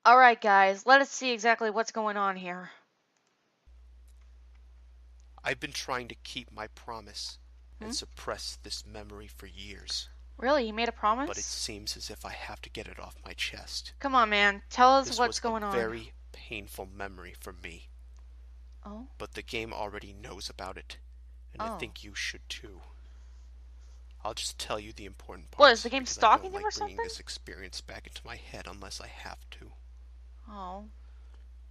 Alright guys, let us see exactly what's going on here. I've been trying to keep my promise and suppress this memory for years, Really? You made a but it promise? seems as if I have to get it off my chest. Come on, man. Tell us This what's was a going on. very painful memory for me, Oh? but the game already knows about it, and I Oh. think you should too. I'll just tell you the important What, is parts the game because I stalking don't him or like bringing something? this experience back into my head unless I have to. Oh.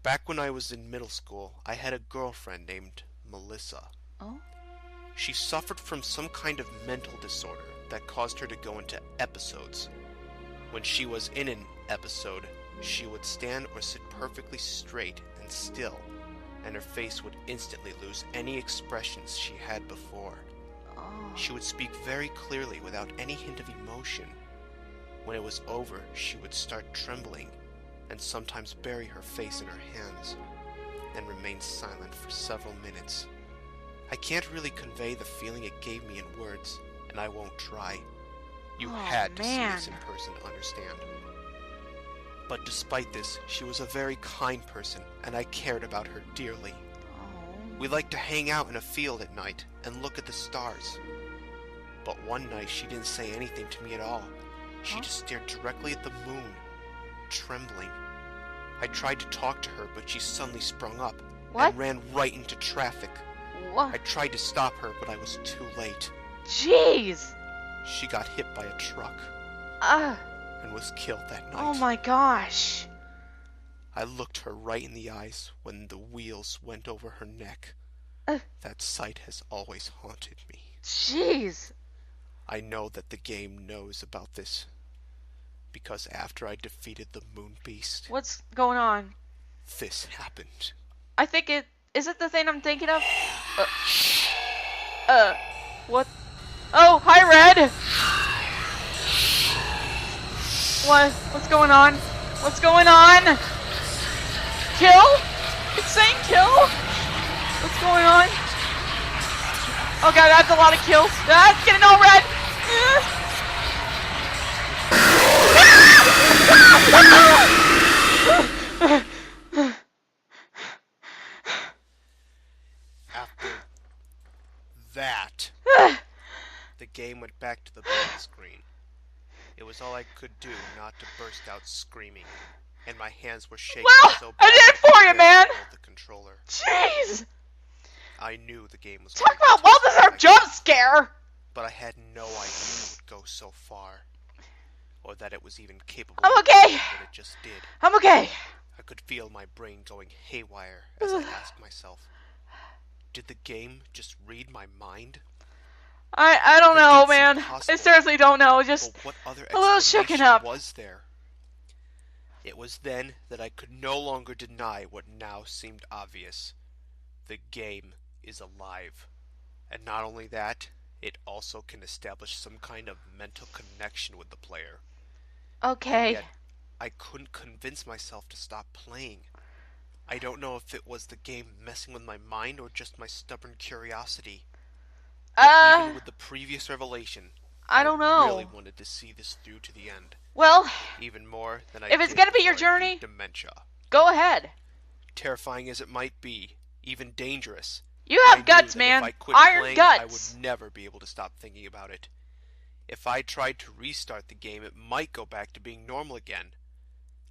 Back when I was in middle school, I had a girlfriend named Melissa. Oh? She suffered from some kind of mental disorder that caused her to go into episodes. When she was in an episode, she would stand or sit perfectly straight and still, and her face would instantly lose any expressions she had before. Oh. She would speak very clearly without any hint of emotion. When it was over, she would start trembling and sometimes bury her face in her hands, then remain silent for several minutes. I can't really convey the feeling it gave me in words, and I won't try. You had to see this in person to understand. But despite this, she was a very kind person, and I cared about her dearly. We liked to hang out in a field at night and look at the stars. But one night she didn't say anything to me at all. She just stared directly at the moon, trembling. I tried to talk to her, but she suddenly sprung up and ran right into traffic. What? I tried to stop her, but I was too late. Jeez! She got hit by a truck and was killed that night. Oh my gosh. I looked her right in the eyes when the wheels went over her neck. That sight has always haunted me. Jeez. I know that the game knows about this, because after I defeated the Moon Beast, What's going on? this happened. I think is it the thing I'm thinking of? What? Oh, hi Red! What's going on? What's going on? Kill? It's saying kill? What's going on? Oh god, that's a lot of kills. Ah, it's getting all red! After that, the game went back to the blank screen. It was all I could do not to burst out screaming, and my hands were shaking so bad I did it for you, man! the controller. Jeez! I knew the game was Talk about well-deserved jump scare! but I had no idea it would go so far, or that it was even capable I'm of okay. doing what it just did. I'm okay. I could feel my brain going haywire as I asked myself, did the game just read my mind? I don't know, man. I seriously don't know. Just but what other a little shaken up. Was there? It was then that I could no longer deny what now seemed obvious. The game is alive. And not only that, it also can establish some kind of mental connection with the player. Okay. And yet, I couldn't convince myself to stop playing. I don't know if it was the game messing with my mind or just my stubborn curiosity. But even with the previous revelation, I don't know. really wanted to see this through to the end. Well, even more than I if it's did gonna be your before I journey, beat dementia. Go ahead. Terrifying as it might be, even dangerous, you have guts, man. If I quit Iron playing, guts. I would never be able to stop thinking about it. If I tried to restart the game, it might go back to being normal again.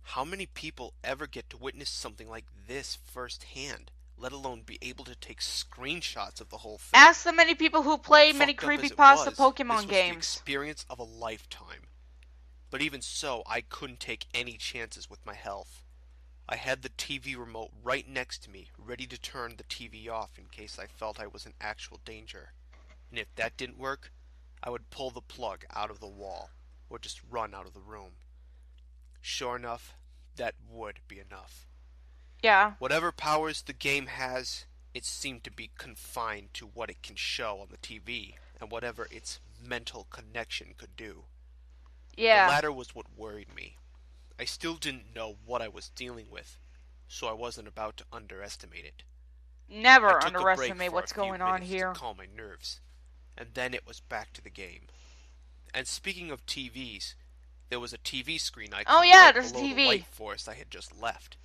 How many people ever get to witness something like this firsthand, let alone be able to take screenshots of the whole thing? Ask the many people who play many Creepypasta Pokemon games. This was the experience of a lifetime. But even so, I couldn't take any chances with my health. I had the TV remote right next to me, ready to turn the TV off in case I felt I was in actual danger. And if that didn't work, I would pull the plug out of the wall, or just run out of the room. Sure enough, that would be enough. Yeah. Whatever powers the game has, it seemed to be confined to what it can show on the TV, and whatever its mental connection could do. Yeah. The latter was what worried me. I still didn't know what I was dealing with, so I wasn't about to underestimate it. Never underestimate what's going on here. To calm my nerves, and then it was back to the game. And speaking of TVs, There was a TV screen icon Oh, yeah, right there's a below TV. the light forest I had just left.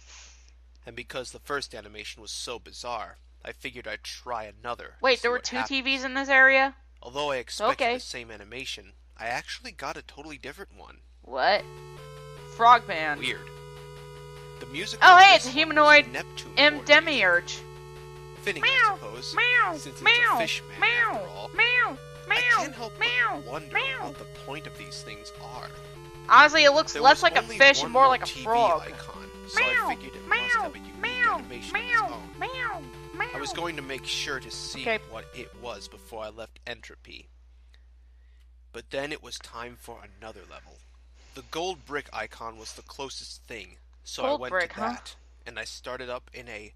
And because the first animation was so bizarre, I figured I'd try another. Wait, there were two TVs in this area? Although I expected Okay. the same animation, I actually got a totally different one. What? Frogman. Weird. The music. Oh, for hey, this it's a one humanoid was Neptune M. Lord Demiurge. music. Fitting, Meow, I suppose, meow, since it's meow, a fish man meow, after all. meow, I meow, can't help meow, but wonder meow. what the point of these things are. Honestly, it looks There less was like a only fish one and more like a TV frog. icon, so Meow, I figured it must meow, have a unique meow, animation of its meow, own. meow, meow. I was going to make sure to see Okay. what it was before I left Entropy. But then it was time for another level. The gold brick icon was the closest thing, so Gold I went brick, to that, and I started up in a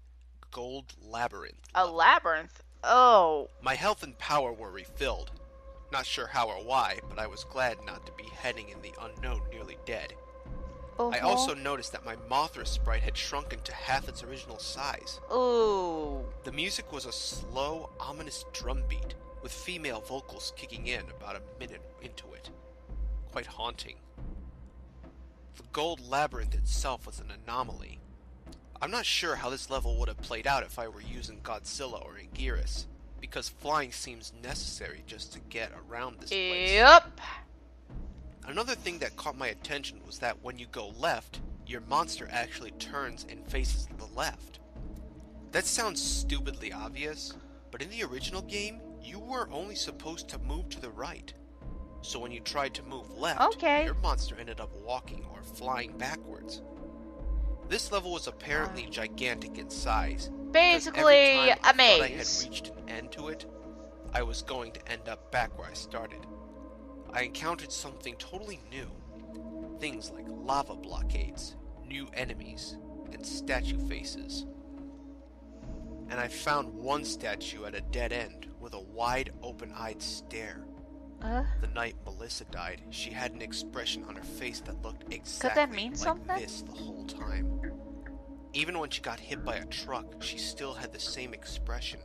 gold labyrinth A level. labyrinth? Oh. My health and power were refilled. Not sure how or why, but I was glad not to be heading in the unknown nearly dead. I also noticed that my Mothra sprite had shrunken to half its original size. Ooh. The music was a slow, ominous drum beat, with female vocals kicking in about a minute into it. Quite haunting. The gold labyrinth itself was an anomaly. I'm not sure how this level would have played out if I were using Godzilla or Anguirus, because flying seems necessary just to get around this place. Yep. Another thing that caught my attention was that when you go left, your monster actually turns and faces the left. That sounds stupidly obvious, but in the original game, you were only supposed to move to the right. So when you tried to move left, your monster ended up walking or flying backwards. This level was apparently gigantic in size. Basically, every time I a thought I had maze. reached an end to it, I was going to end up back where I started. I encountered something totally new. Things like lava blockades, new enemies, and statue faces. And I found one statue at a dead end with a wide open-eyed stare. The night Melissa died, she had an expression on her face that looked exactly like this the whole time. Even when she got hit by a truck, she still had the same expression.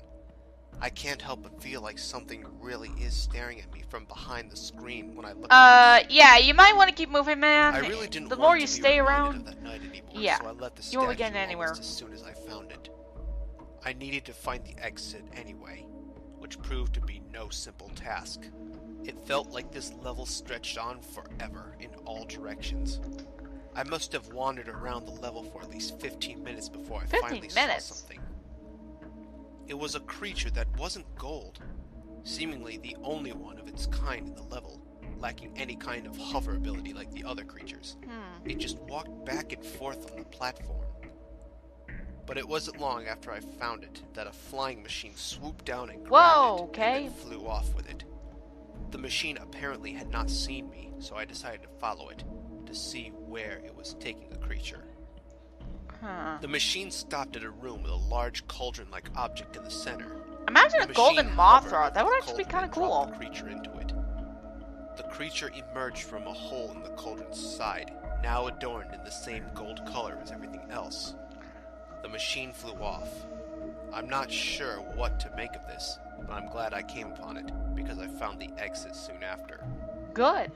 I can't help but feel like something really is staring at me from behind the screen when I look at this. Yeah, you might want to keep moving, man. I really didn't the want more to you be stay reminded around, of that night anymore, yeah, so I let the you won't be statue getting anywhere. almost as soon as I found it. I needed to find the exit anyway, which proved to be no simple task. It felt like this level stretched on forever in all directions. I must have wandered around the level for at least 15 minutes before I finally saw something. It was a creature that wasn't gold, seemingly the only one of its kind in the level, lacking any kind of hover ability like the other creatures. It just walked back and forth on the platform. But it wasn't long after I found it that a flying machine swooped down and grabbed it and then flew off with it. The machine apparently had not seen me, so I decided to follow it to see where it was taking the creature. The machine stopped at a room with a large cauldron-like object in the center. Imagine a golden Mothra. That would actually be kind of cool. The creature into it. The creature emerged from a hole in the cauldron's side, now adorned in the same gold color as everything else. The machine flew off. I'm not sure what to make of this, but I'm glad I came upon it, because I found the exit soon after. Good.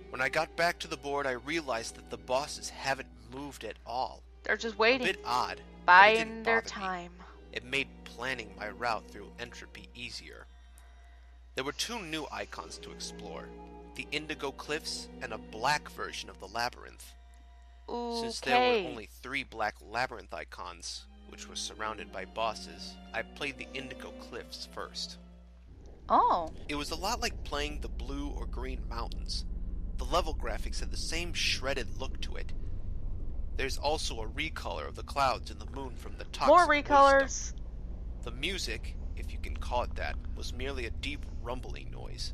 When I got back to the board, I realized that the bosses haven't moved at all. They're just waiting. A bit odd, biding their time. It made planning my route through Entropy easier. There were two new icons to explore, the Indigo Cliffs and a black version of the Labyrinth. Since there were only 3 black Labyrinth icons, which was surrounded by bosses, I played the Indigo Cliffs first. Oh. It was a lot like playing the Blue or Green Mountains. The level graphics had the same shredded look to it. There's also a recolor of the clouds and the moon from the toxic More recolors. wisdom. The music, if you can call it that, was merely a deep rumbling noise.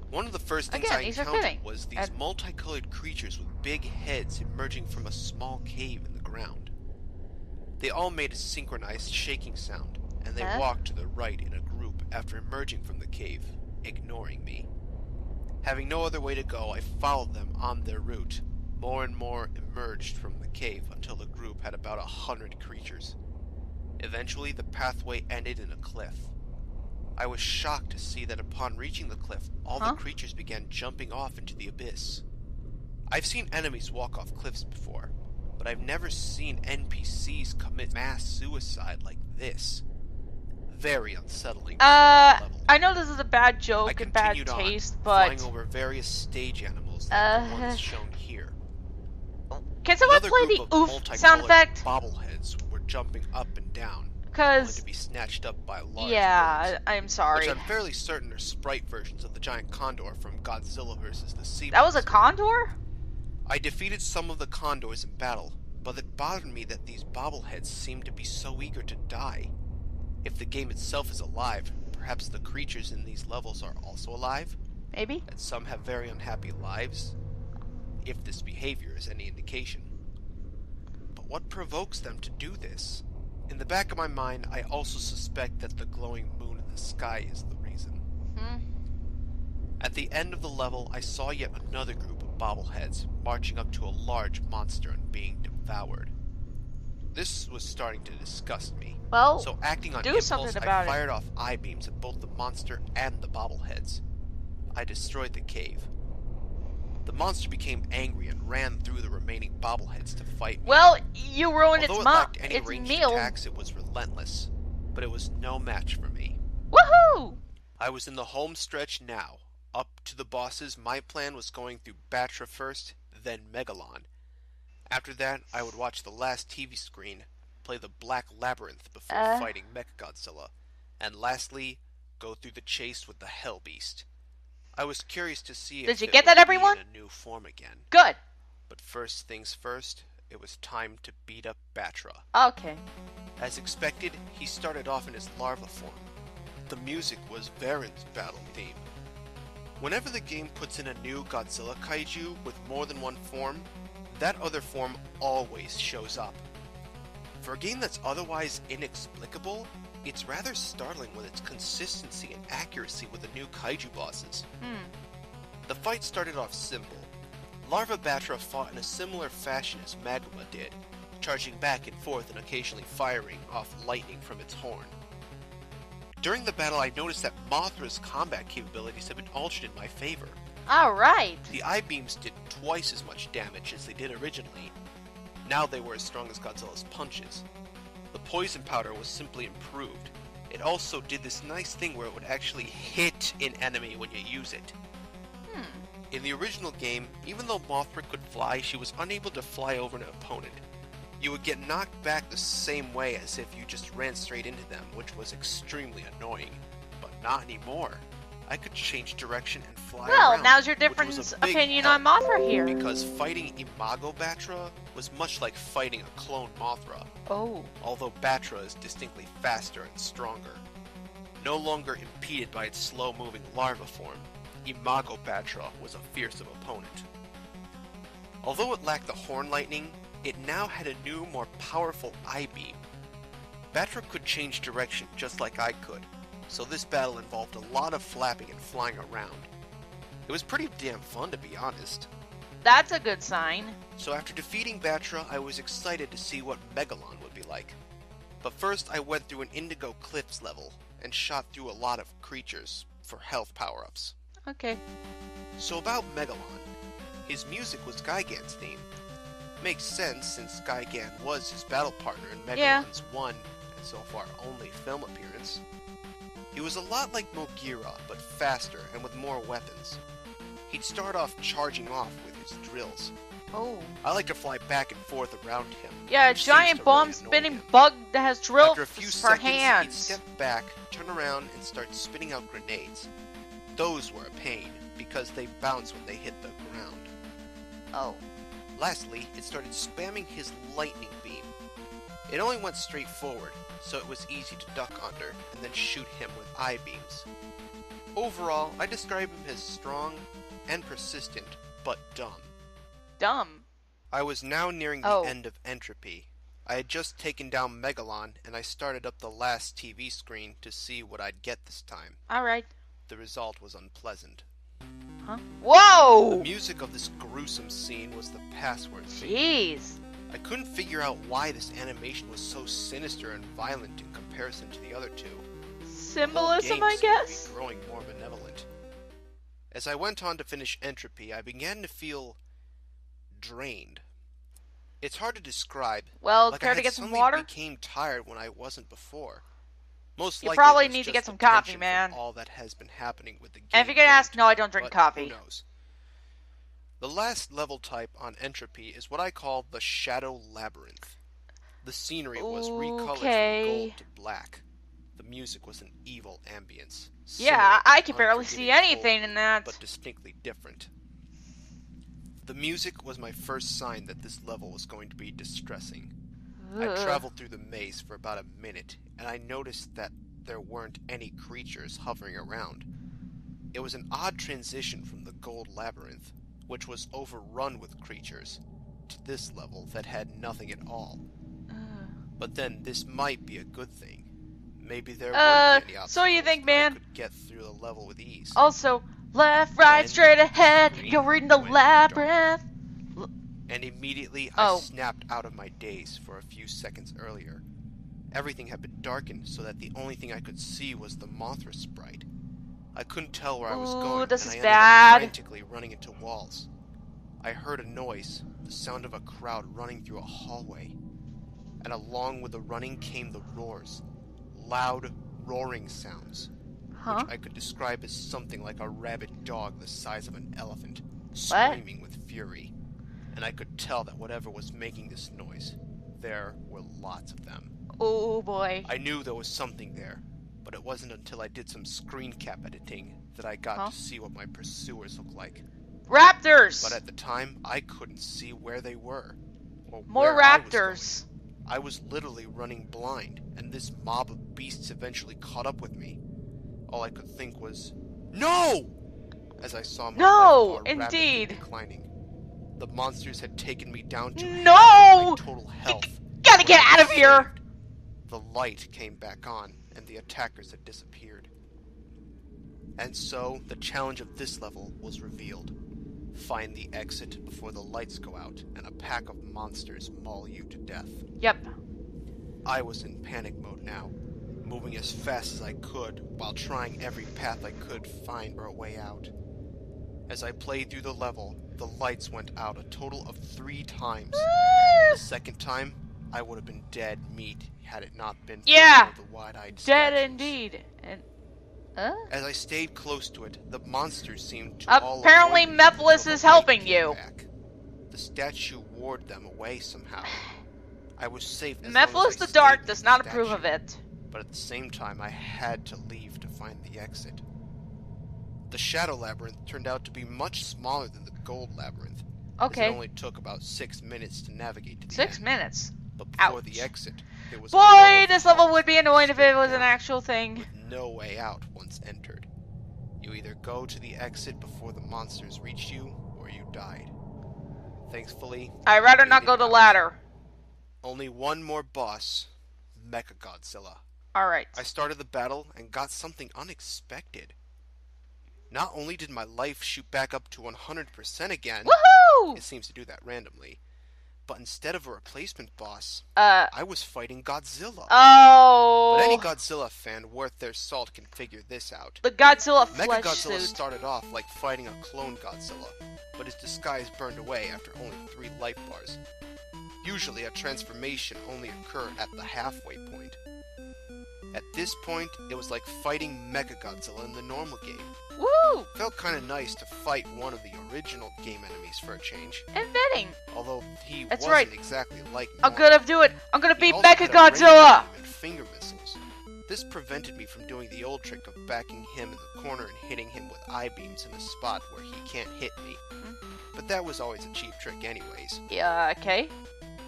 One of the first things I encountered was these multicolored creatures with big heads emerging from a small cave in the ground. They all made a synchronized shaking sound, and they walked to the right in a group after emerging from the cave, ignoring me. Having no other way to go, I followed them on their route. More and more emerged from the cave until the group had about 100 creatures. Eventually, the pathway ended in a cliff. I was shocked to see that upon reaching the cliff, all the creatures began jumping off into the abyss. I've seen enemies walk off cliffs before, but I've never seen NPCs commit mass suicide like this. Very unsettling. Level. I know this is a bad I joke and bad continued on, taste, flying but over various stage animals like the ones shown here. can someone Another play group the of oof sound multicolored effect? bobbleheads were jumping up and down, only Because to be snatched up by large yeah, birds, I'm sorry. which I'm fairly certain are sprite versions of the giant condor from Godzilla vs. the Sea That was a Monster. condor? I defeated some of the condors in battle, but it bothered me that these bobbleheads seemed to be so eager to die. If the game itself is alive, perhaps the creatures in these levels are also alive, Maybe? and some have very unhappy lives, if this behavior is any indication. But what provokes them to do this? In the back of my mind, I also suspect that the glowing moon in the sky is the reason. At the end of the level, I saw yet another group of bobbleheads marching up to a large monster and being devoured. This was starting to disgust me. Well, So acting on do impulse, something I about it. fired off eye beams at both the monster and the bobbleheads. I destroyed the cave. The monster became angry and ran through the remaining bobbleheads to fight me. Well, you ruined Although its it lacked any its ranged meal. attacks, it was relentless. But it was no match for me. Woohoo! I was in the home stretch now. Up to the bosses, my plan was going through Batra first, then Megalon. After that, I would watch the last TV screen, play the Black Labyrinth before fighting Mechagodzilla, and lastly, go through the chase with the Hell Beast. I was curious to see if Did you it get would that, everyone? be in a new form again. Good. But first things first, it was time to beat up Batra. Okay. As expected, he started off in his larva form. The music was Varen's battle theme. Whenever the game puts in a new Godzilla kaiju with more than one form, that other form always shows up. For a game that's otherwise inexplicable, it's rather startling with its consistency and accuracy with the new kaiju bosses. The fight started off simple. Larva Batra fought in a similar fashion as Magma did, charging back and forth and occasionally firing off lightning from its horn. During the battle, I noticed that Mothra's combat capabilities have been altered in my favor. Alright. The eye beams did twice as much damage as they did originally. Now they were as strong as Godzilla's punches. The poison powder was simply improved. It also did this nice thing where it would actually hit an enemy when you use it. In the original game, even though Mothra could fly, she was unable to fly over an opponent. You would get knocked back the same way as if you just ran straight into them, which was extremely annoying. But not anymore. I could change direction and fly Well, around, now's your which was different a big opinion help, on Mothra here. because fighting Imago Batra was much like fighting a clone Mothra, Oh. although Batra is distinctly faster and stronger. No longer impeded by its slow-moving larva form, Imago Batra was a fearsome opponent. Although it lacked the horn lightning, it now had a new, more powerful eye beam. Batra could change direction just like I could, so this battle involved a lot of flapping and flying around. It was pretty damn fun, to be honest. That's a good sign. So after defeating Batra, I was excited to see what Megalon would be like. But first I went through an Indigo Cliffs level, and shot through a lot of creatures for health power-ups. Okay. So about Megalon. His music was Gigan's theme. Makes sense since Gigan was his battle partner in Megalon's one, and so far only, film appearance. He was a lot like Mogira, but faster and with more weapons. He'd start off charging off with his drills. Oh. I like to fly back and forth around him. Yeah, a which seems giant to bomb really annoy spinning him. bug that has drill After a few for seconds, he'd hands. step back, turn around, and start spinning out grenades. Those were a pain, because they bounce when they hit the ground. Oh. Lastly, it started spamming his lightning beam. It only went straight forward, so it was easy to duck under, and then shoot him with eye beams. Overall, I describe him as strong and persistent, but dumb. Dumb. I was now nearing the Oh. end of Entropy. I had just taken down Megalon, and I started up the last TV screen to see what I'd get this time. Alright. The result was unpleasant. Huh? The Whoa! music of this gruesome scene was the password theme. Jeez. I couldn't figure out why this animation was so sinister and violent in comparison to the other two. The whole Symbolism, game I seemed to be guess? growing more benevolent. As I went on to finish Entropy, I began to feel drained. It's hard to describe. Well, Like I care to had get some suddenly water? became tired when I wasn't before. Most You likely probably it was need to just get the some coffee, tension man. from all that has been happening with the game. And if you're gonna getting ask, to no, I me, don't drink but coffee. Who knows? The last level type on Entropy is what I call the Shadow Labyrinth. The scenery was recolored from gold to black. The music was an evil ambience. Yeah, I can to barely see unforgiving anything cold, in that. but distinctly different. The music was my first sign that this level was going to be distressing. I traveled through the maze for about a minute, and I noticed that there weren't any creatures hovering around. It was an odd transition from the gold labyrinth, which was overrun with creatures, to this level that had nothing at all. But then this might be a good thing. Maybe there wouldn't be any obstacles, so you think, and I man? could get through the level with ease. Also, left, right, Then straight ahead. the You're reading screen the went labyrinth. And immediately I snapped out of my daze for a few seconds earlier. Everything had been darkened so that the only thing I could see was the Mothra sprite. I couldn't tell where I was going, this and is I ended bad. up frantically running into walls. I heard a noise, the sound of a crowd running through a hallway. And along with the running came the roars. Loud, roaring sounds, which I could describe as something like a rabid dog the size of an elephant, screaming with fury. And I could tell that whatever was making this noise, there were lots of them. Oh boy. I knew there was something there, but it wasn't until I did some screen cap editing that I got to see what my pursuers looked like. Raptors! But at the time, I couldn't see where they were, or More where raptors. I was literally running blind, and this mob of beasts eventually caught up with me. All I could think was, "No!" As I saw my life bar rapidly declining. The monsters had taken me down to my total health. Gotta get out of here! The light came back on, and the attackers had disappeared. And so, the challenge of this level was revealed. Find the exit before the lights go out, and a pack of monsters maul you to death. Yep. I was in panic mode now, moving as fast as I could, while trying every path I could find for a way out. As I played through the level, the lights went out a total of 3 times. The second time, I would have been dead meat had it not been for the wide-eyed dead statues. indeed. And as I stayed close to it, the monsters seemed to apparently Mephiles is helping you. Back. The statue warded them away somehow. I was safe as Mephiles the Dark does not approve of it. But at the same time, I had to leave to find the exit. The Shadow Labyrinth turned out to be much smaller than the Gold Labyrinth. Okay. It only took about 6 minutes to navigate to the 6 end. minutes? But before the exit, there was Boy, this level would be annoying if it was an actual thing. With no way out once entered. You either go to the exit before the monsters reach you, or you died. Thankfully, I'd rather not go the ladder. Only one more boss, Mechagodzilla. Alright. I started the battle and got something unexpected. Not only did my life shoot back up to 100% again, woohoo! It seems to do that randomly, but instead of a replacement boss, I was fighting Godzilla. Oh! But any Godzilla fan worth their salt can figure this out. The Godzilla flesh Mechagodzilla suit. started off like fighting a clone Godzilla, but his disguise burned away after only 3 life bars. Usually a transformation only occurred at the halfway point. At this point, it was like fighting Mechagodzilla in the normal game. Woo! Felt kinda nice to fight one of the original game enemies for a change. And fitting. Although he That's wasn't right. exactly like I'm normal. gonna do it. I'm gonna beat He also had a Mechagodzilla. ray beam and finger missiles. This prevented me from doing the old trick of backing him in the corner and hitting him with I-beams in a spot where he can't hit me. But that was always a cheap trick anyways. Yeah, okay.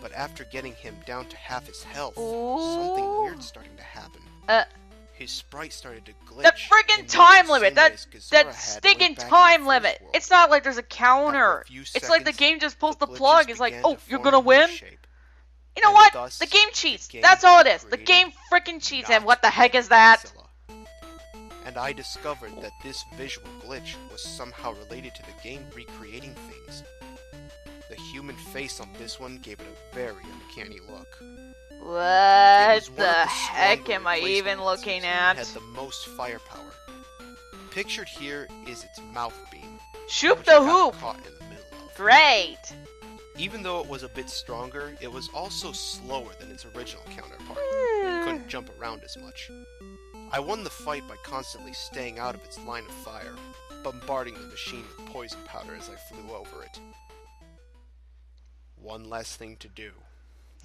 But after getting him down to half his health, Ooh. something weird's starting to happen. His sprite started to glitch. The friggin' time limit! That stinking time limit! It's not like there's a counter. It's like the game just pulls the plug. It's like, oh, you're gonna win? You know what? The game cheats. That's all it is. The game frickin' cheats. And what the heck is that? And I discovered that this visual glitch was somehow related to the game recreating things. The human face on this one gave it a very uncanny look. What the heck am I even looking at? Had the most firepower. Pictured here is its mouth beam. Shoot the hoop! Caught in the middle of. Great! Even though it was a bit stronger, it was also slower than its original counterpart, and couldn't jump around as much. I won the fight by constantly staying out of its line of fire, bombarding the machine with poison powder as I flew over it. One last thing to do.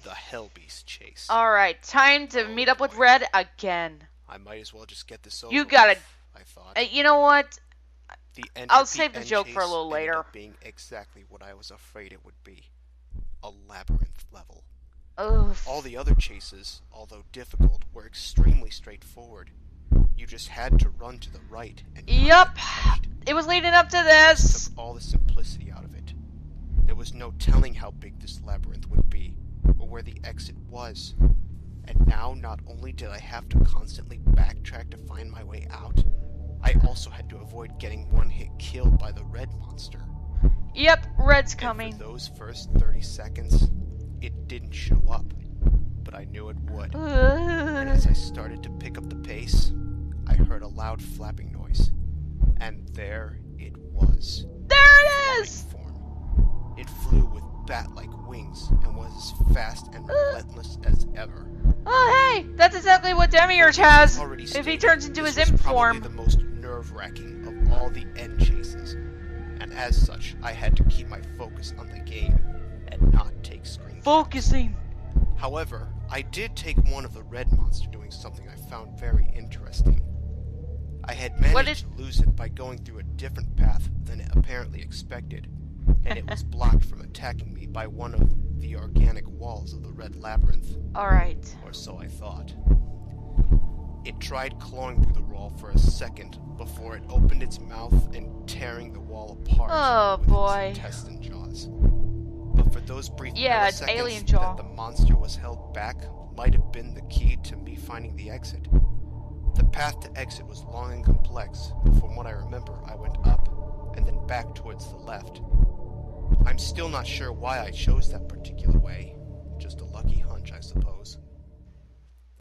The Hellbeast chase. Alright, time to meet up with Red again. I might as well just get this over You gotta... with, I thought. You know what? I'll save the end joke for a chase little ended later. up being exactly what I was afraid it would be. A labyrinth level. Oof. All the other chases, although difficult, were extremely straightforward. You just had to run to the right and not Yup. get touched. It was leading up to This this. took all the simplicity out of it. There was no telling how big this labyrinth would be, or where the exit was. And now, not only did I have to constantly backtrack to find my way out, I also had to avoid getting one-hit killed by the red monster. Yep, Red's And coming. for those first 30 seconds, it didn't show up, but I knew it would. And as I started to pick up the pace, I heard a loud flapping noise. And there it was. There it is! Form. It flew with bat-like wings and was as fast and relentless as ever. Oh, hey! That's exactly what Demiurge has Already if he stated, turns into this his was imp probably form. the most nerve-wracking of all the end chases, and as such, I had to keep my focus on the game and not take screen caps. Focusing. However, I did take one of the red monster doing something I found very interesting. I had managed to lose it by going through a different path than it apparently expected, and it was blocked from attacking me by one of the organic walls of the red labyrinth. Alright. Or so I thought. It tried clawing through the wall for a second before it opened its mouth and tearing the wall apart Oh, with boy. its intestine jaws. But for those brief Yeah, it's milliseconds alien jaw. that the monster was held back might have been the key to me finding the exit. The path to exit was long and complex, but from what I remember, I went up and then back towards the left. I'm still not sure why I chose that particular way. Just a lucky hunch, I suppose.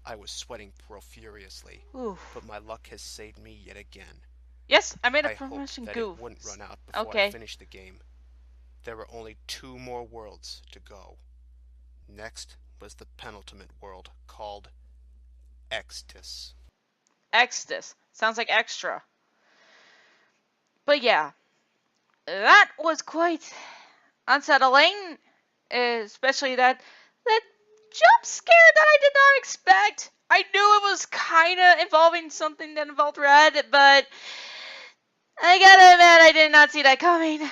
I was sweating profuriously, Oof. but my luck has saved me yet again. Yes, I made a I hoped promotion that goof. it wouldn't run out before Okay. I finished the game. There were only 2 more worlds to go. Next was the penultimate world, called Extus. Extus. Sounds like extra. But yeah, that was quite unsettling, especially that jump scare that I did not expect. I knew it was kind of involving something that involved Red, but I gotta admit I did not see that coming.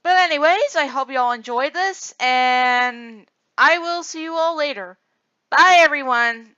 But anyways, I hope you all enjoyed this, and I will see you all later. Bye, everyone.